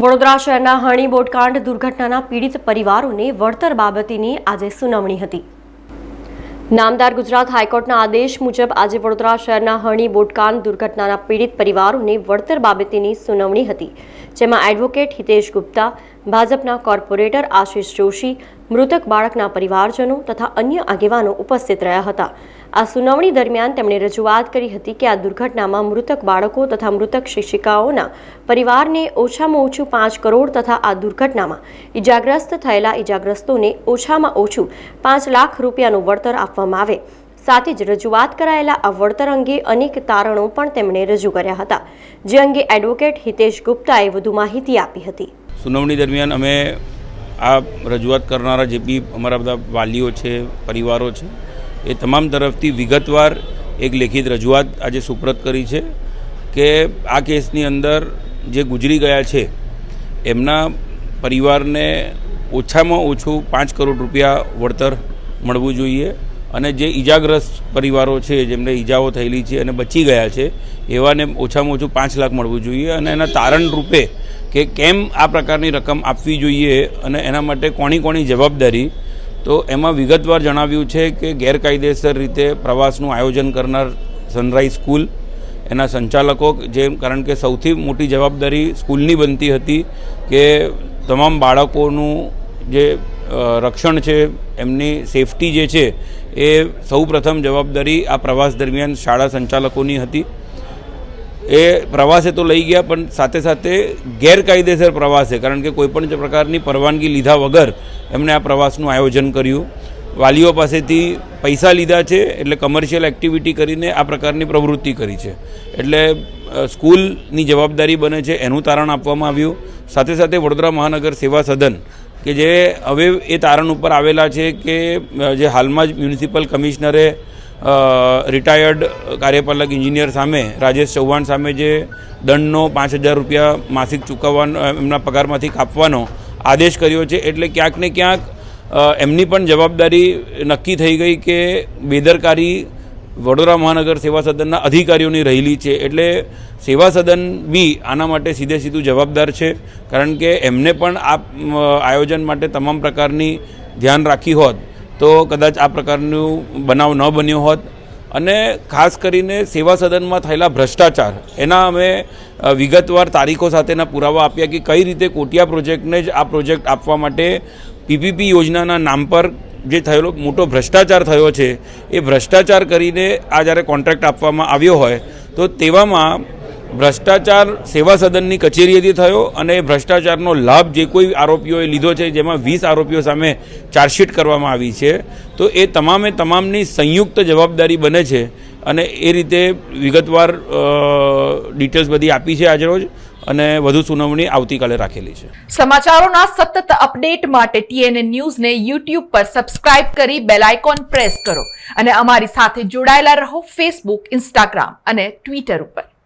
વડોદરા શહેરના હરણી બોટકાંડ દુર્ઘટનાના પીડિત પરિવારોને વળતર બાબતેની આજે સુનાવણી હતી। નામદાર ગુજરાત હાઈકોર્ટના આદેશ મુજબ આજે વડોદરા શહેરના હરણી બોટકાંડ દુર્ઘટનાના પીડિત પરિવારોને વળતર બાબતેની સુનાવણી હતી, જેમાં એડવોકેટ હિતેશ ગુપ્તા, ભાજપના કોર્પોરેટર આશિષ જોશી, મૃતક બાળકના પરિવારજનો તથા અન્ય આગેવાનો ઉપસ્થિત રહ્યા હતા। આ સુનાવણી દરમિયાન તેમણે રજૂઆત કરી હતી કે આ દુર્ઘટનામાં મૃતક બાળકો તથા મૃતક શિક્ષિકાઓના પરિવારને ઓછામાં ઓછું 5 કરોડ તથા આ દુર્ઘટનામાં ઇજાગ્રસ્ત થયેલા ઇજાગ્રસ્તોને ઓછામાં ઓછું 5 લાખ રૂપિયાનું વળતર આપવામાં આવે। સાથે જ રજૂઆત કરાયેલા આ વળતર અંગે અનેક તારણો પણ તેમણે રજૂ કર્યા હતા, જે અંગે એડવોકેટ હિતેશ ગુપ્તાએ વધુ માહિતી આપી હતી। સુનાવણી દરમિયાન અમે આ રજૂઆત કરનારા જે બી અમારા બધા વાલીઓ છે, પરિવારો છે, એ તમામ તરફથી વિગતવાર એક લેખિત રજૂઆત આજે સુપ્રત કરી છે કે આ કેસની અંદર જે ગુજરી ગયા છે એમના પરિવારને ઓછામાં ઓછું 5 કરોડ રૂપિયા વળતર મળવું જોઈએ અને જે ઈજાગ્રસ્ત પરિવારો છે, જેમને ઈજાઓ થયેલી છે અને બચી ગયા છે, એવાને ઓછામાં ઓછું 5 લાખ મળવું જોઈએ અને એના તારણ રૂપે કે કેમ આ પ્રકારની રકમ આપવી જોઈએ અને એના માટે કોની જવાબદારી, તો એમાં વિગતવાર જણાવ્યું છે કે ગેરકાયદેસર રીતે પ્રવાસનું આયોજન કરનાર સનરાઈઝ સ્કૂલ, એના સંચાલકો, જે કારણ કે સૌથી મોટી જવાબદારી સ્કૂલની બનતી હતી કે તમામ બાળકોનું જે રક્ષણ છે, એમની સેફટી જે છે એ સૌ પ્રથમ જવાબદારી આ પ્રવાસ દરમિયાન શાળા સંચાલકોની હતી। એ પ્રવાસે તો લઈ ગયા, પણ સાથે સાથે ગેરકાયદેસર પ્રવાસે, કારણ કે કોઈપણ પ્રકારની પરવાનગી લીધા વગર એમણે આ પ્રવાસનું આયોજન કર્યું, વાલીઓ પાસેથી પૈસા લીધા છે, એટલે કમર્શિયલ એક્ટિવિટી કરીને આ પ્રકારની પ્રવૃત્તિ કરી છે, એટલે સ્કૂલની જવાબદારી બને છે, એનું તારણ આપવામાં આવ્યું। સાથે સાથે વડોદરા મહાનગર સેવા સદન કે જે હવે એ તારણ ઉપર આવેલા છે કે જે હાલમાં જ મ્યુનિસિપલ કમિશનરે રિટાયર્ડ કાર્યપાલક એન્જિનિયર સામે, રાજેશ ચૌહાણ સામે જે દંડનો 5,000 રૂપિયા માસિક ચૂકવવાનો, એમના પગારમાંથી કાપવાનો આદેશ કર્યો છે, એટલે ક્યાંક ને ક્યાંક એમની પણ જવાબદારી નક્કી થઈ ગઈ કે બેદરકારી વડોદરા મહાનગર સેવા સદનના અધિકારીઓની રહેલી છે। એટલે સેવા સદન બી આના માટે સીધું જવાબદાર છે, કારણ કે એમને પણ આ આયોજન માટે તમામ પ્રકારની ધ્યાન રાખી હોત તો કદાચ આ પ્રકારનું બનાવ ન બન્યો હોત। અને ખાસ કરીને સેવા સદનમાં થયેલા ભ્રષ્ટાચાર, એના અમે વિગતવાર તારીખો સાથેના પુરાવા આપ્યા કે કઈ રીતે કોટિયા પ્રોજેક્ટને જ આ પ્રોજેક્ટ આપવા માટે પીપીપી યોજનાના નામ પર જે થયેલો મોટો ભ્રષ્ટાચાર થયો છે, એ ભ્રષ્ટાચાર કરીને આ જ્યારે કોન્ટ્રાક્ટ આપવામાં આવ્યો હોય તો તેવામાં ભ્રષ્ટાચાર સેવા સદનની કચેરીએથી થયો અને એ ભ્રષ્ટાચારનો લાભ જે કોઈ આરોપીઓએ લીધો છે, જેમાં 20 આરોપીઓ સામે ચાર્જશીટ કરવામાં આવી છે, તો એ તમામની સંયુક્ત જવાબદારી બને છે અને એ રીતે વિગતવાર ડિટેલ્સ બધી આપી છે આજરોજ, અને વધુ સુનાવણી આવતીકાલે રાખેલી છે। સમાચારોના સતત અપડેટ માટે TNN ન્યૂઝને YouTube પર સબસ્ક્રાઇબ કરી બેલ આઇકોન પ્રેસ કરો અને અમારી સાથે જોડાયેલા રહો Facebook, Instagram અને Twitter ઉપર।